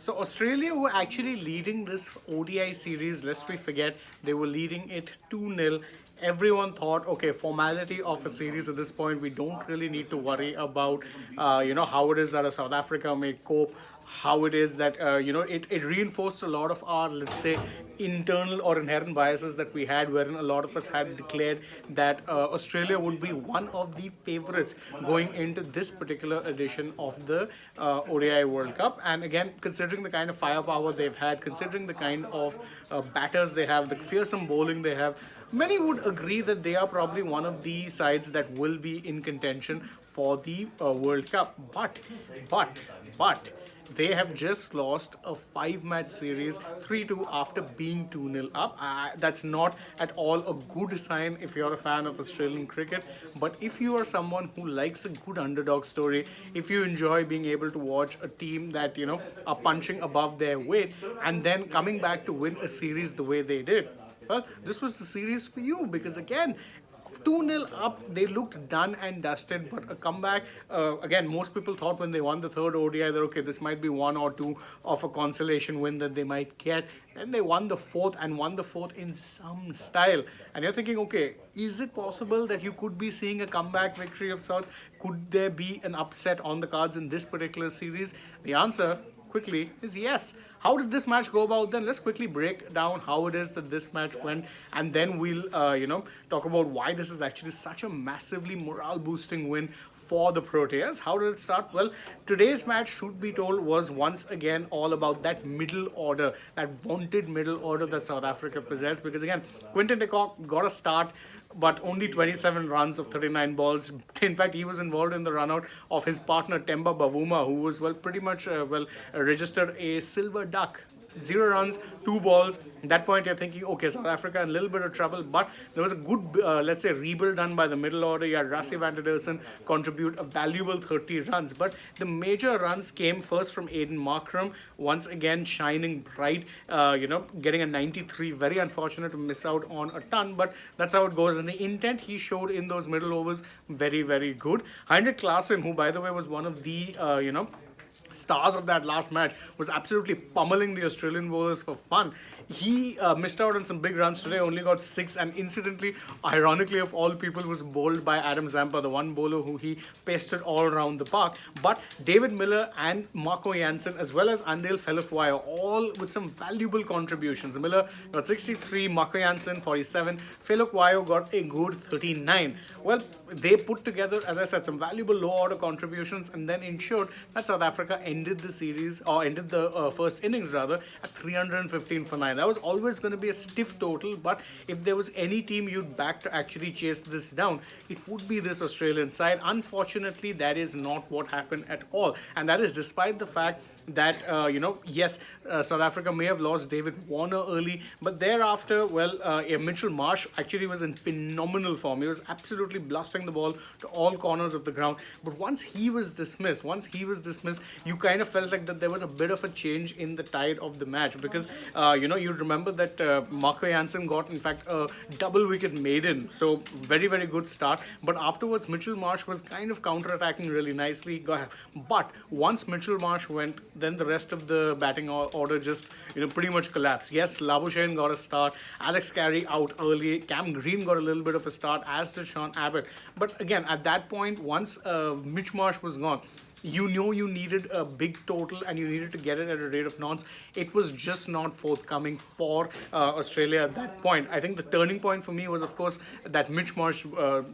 So Australia were actually leading this ODI series. Lest we forget, they were leading it 2-0. Everyone thought, okay, formality of a series at this point, we don't really need to worry about, how it is that a South Africa may cope, how it is that it reinforced a lot of our, let's say, internal or inherent biases that we had, wherein a lot of us had declared that Australia would be one of the favorites going into this particular edition of the ODI World Cup. And again, considering the kind of firepower they've had, considering the kind of batters they have, the fearsome bowling they have, many would agree that they are probably one of the sides that will be in contention for the World Cup. But they have just lost a 5-match series 3-2 after being 2-0 up. That's not at all a good sign if you're a fan of Australian cricket. But if you are someone who likes a good underdog story, if you enjoy being able to watch a team that, are punching above their weight and then coming back to win a series the way they did, well, this was the series for you, because again, 2-0 up, they looked done and dusted, but a comeback. Again, most people thought when they won the third ODI that, okay, this might be one or two of a consolation win that they might get. Then they won the fourth, and won the fourth in some style. And you're thinking, okay, is it possible that you could be seeing a comeback victory of sorts? Could there be an upset on the cards in this particular series? The answer quickly is yes. How did this match go about then? Let's quickly break down how it is that this match went, and then we'll talk about why this is actually such a massively morale boosting win for the Proteas. How did it start? Well, today's match, should be told, was once again all about that middle order, that wanted middle order that South Africa possessed, because again, Quinton de Kock got a start, but only 27 runs of 39 balls. In fact, he was involved in the run out of his partner Temba Bavuma, who was pretty much registered a silver duck. 0 runs, 2 balls. At that point, you're thinking, okay, South Africa in a little bit of trouble, but there was a good, let's say, rebuild done by the middle order. You had Rassie van der Dussen contribute a valuable 30 runs, but the major runs came first from Aiden Markram, once again shining bright, getting a 93. Very unfortunate to miss out on a ton, but that's how it goes. And the intent he showed in those middle overs, very, very good. Heinrich Klaassen, who, by the way, was one of the, stars of that last match, was absolutely pummeling the Australian bowlers for fun. He missed out on some big runs today, only got 6, and incidentally, ironically of all people, was bowled by Adam Zampa, the one bowler who he pasted all around the park. But David Miller and Marco Jansen, as well as Andel Felukwayo, all with some valuable contributions. Miller got 63, Marco Jansen 47, Felukwayo got a good 39. Well, they put together, as I said, some valuable low order contributions, and then ensured that South Africa ended the series, or ended the first innings rather, at 315 for 9. That was always going to be a stiff total, but if there was any team you'd back to actually chase this down, it would be this Australian side. Unfortunately, that is not what happened at all, and that is despite the fact that yes, South Africa may have lost David Warner early, but thereafter, Mitchell Marsh actually was in phenomenal form. He was absolutely blasting the ball to all corners of the ground. But once he was dismissed, you kind of felt like that there was a bit of a change in the tide of the match, because you remember that Marco Jansen got, in fact, a double wicket maiden, so very, very good start. But afterwards, Mitchell Marsh was kind of counter-attacking really nicely. But once Mitchell Marsh went, then the rest of the batting order just pretty much collapsed. Yes, Labuschagne got a start, Alex Carey out early, Cam Green got a little bit of a start, as did Sean Abbott. But again, at that point, once Mitch Marsh was gone, you know you needed a big total and you needed to get it at a rate of knots. It was just not forthcoming for Australia at that point. I think the turning point for me was, of course, that Mitch Marsh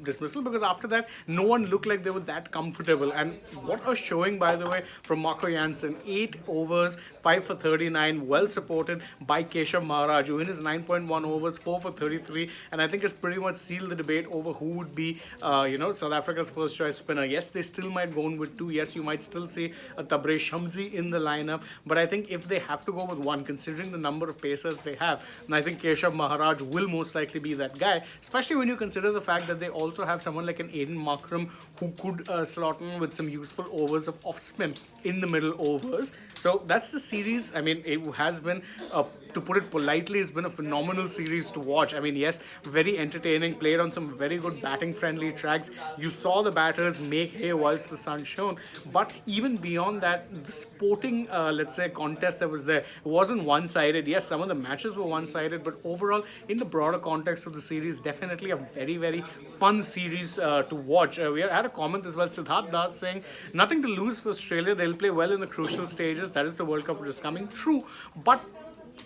dismissal, because after that, no one looked like they were that comfortable. And what a showing, by the way, from Marco Jansen. 8 overs, 5 for 39, well supported by Keshav Maharaj, who in his 9.1 overs, 4 for 33, and I think has pretty much sealed the debate over who would be, South Africa's first choice spinner. Yes, they still might go in with 2. Yes, you might still see a Tabraiz Shamsi in the lineup, but I think if they have to go with 1, considering the number of pacers they have, and I think Keshav Maharaj will most likely be that guy, especially when you consider the fact that they also have someone like an Aiden Markram who could slot in with some useful overs of off spin in the middle overs. So that's the series. I mean, it has been a to put it politely, it's been a phenomenal series to watch. I mean, yes, very entertaining, played on some very good batting friendly tracks. You saw the batters make hay whilst the sun shone. But even beyond that, the sporting, let's say, contest that was there wasn't one sided. Yes, some of the matches were one sided, but overall, in the broader context of the series, definitely a very, very fun series to watch. We had a comment as well, Siddharth Das saying, nothing to lose for Australia. They'll play well in the crucial stages. That is the World Cup which is coming. True, but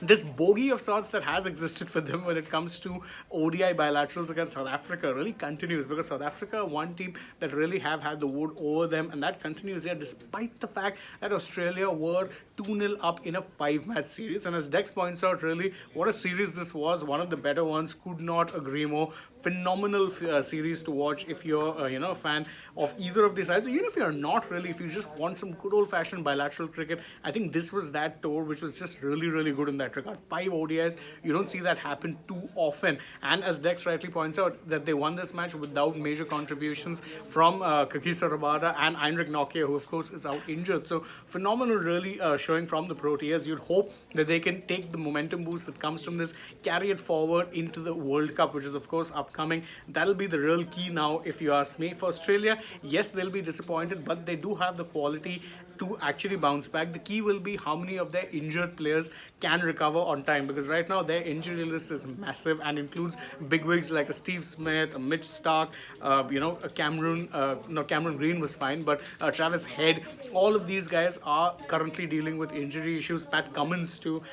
this bogey of sorts that has existed for them when it comes to ODI bilaterals against South Africa really continues, because South Africa are one team that really have had the wood over them, and that continues here despite the fact that Australia were 2-0 up in a 5-match series. And as Dex points out, really what a series this was, one of the better ones, could not agree more. Phenomenal series to watch if you're a fan of either of these sides. Even if you're not really, if you just want some good old-fashioned bilateral cricket, I think this was that tour which was just really, really good in that regard. 5 ODIs, you don't see that happen too often. And as Dex rightly points out, that they won this match without major contributions from Kakisa Rabada and Heinrich Nokia, who of course is out injured. So phenomenal really showing from the Proteas. You'd hope that they can take the momentum boost that comes from this, carry it forward into the World Cup, which is of course upcoming. That'll be the real key now, if you ask me. For Australia, yes, they'll be disappointed, but they do have the quality to actually bounce back. The key will be how many of their injured players can recover on time, because right now their injury list is massive and includes bigwigs like a Steve Smith, a Mitch Stark, a Cameron Green was fine, but Travis Head. All of these guys are currently dealing with injury issues. Pat Cummins too.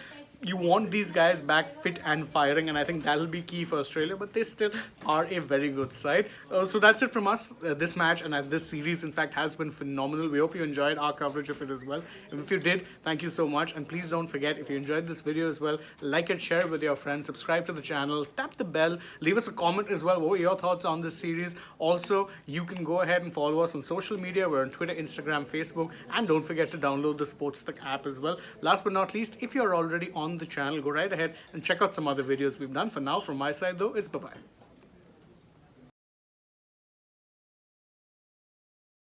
You want these guys back fit and firing, and I think that'll be key for Australia, but they still are a very good side. So that's it from us. This match and this series, in fact, has been phenomenal. We hope you enjoyed our coverage of it as well. And if you did, thank you so much. And please don't forget, if you enjoyed this video as well, like it, share it with your friends, subscribe to the channel, tap the bell, leave us a comment as well. What were your thoughts on this series? Also, you can go ahead and follow us on social media. We're on Twitter, Instagram, Facebook, and don't forget to download the AajTak app as well. Last but not least, if you're already on the channel, go right ahead and check out some other videos we've done. For now, from my side though, it's bye-bye.